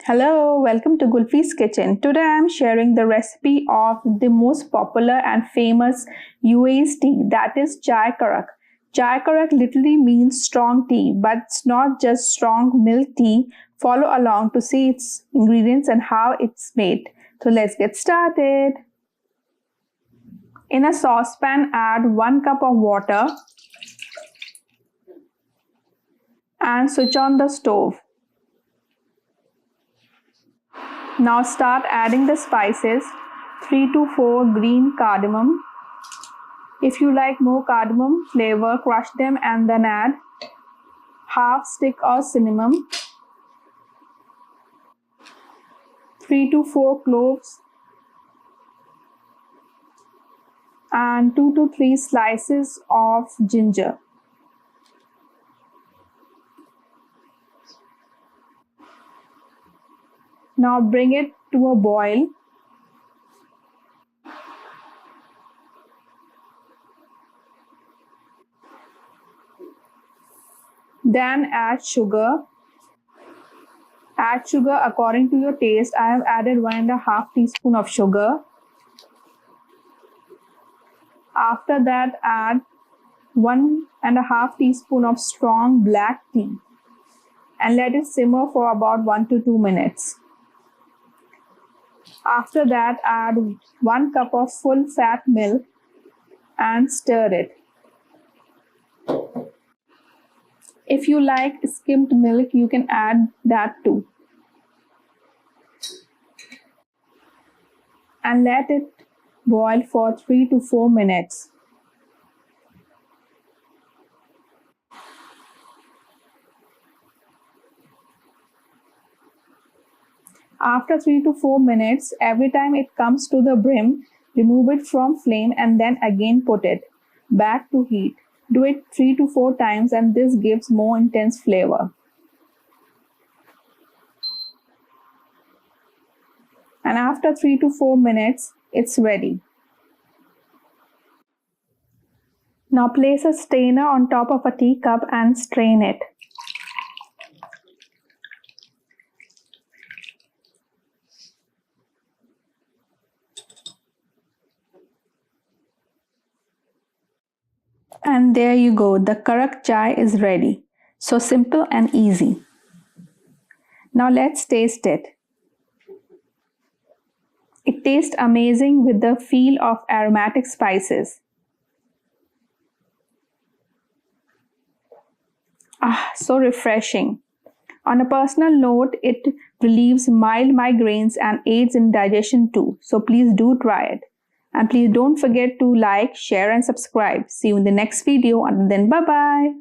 Hello, welcome to Gulfi's Kitchen. Today I am sharing the recipe of the most popular and famous UAE tea, that is Chai Karak. Chai Karak literally means strong tea, but it's not just strong milk tea. Follow along to see its ingredients and how it's made. So let's get started. In a saucepan, add 1 cup of water and switch on the stove. Now start adding the spices, 3 to 4 green cardamom. If you like more cardamom flavor, crush them and then add half stick of cinnamon, 3 to 4 cloves and 2 to 3 slices of ginger. Now bring it to a boil. Then add sugar. Add sugar according to your taste. I have added 1.5 teaspoon of sugar. After that, add 1.5 teaspoon of strong black tea and let it simmer for about 1 to 2 minutes. After that, add 1 cup of full fat milk and stir it. If you like skimmed milk, you can add that too. And let it boil for 3 to 4 minutes. After 3 to 4 minutes, every time it comes to the brim, remove it from flame and then again put it back to heat. Do it 3 to 4 times and this gives more intense flavor. And after 3 to 4 minutes, it's ready. Now place a strainer on top of a teacup and strain it. And there you go, the Karak chai is ready. So simple and easy. Now let's taste it. It tastes amazing with the feel of aromatic spices. So refreshing. On a personal note, it relieves mild migraines and aids in digestion too. So please do try it. And please don't forget to like, share and subscribe. See you in the next video. Until then, bye-bye.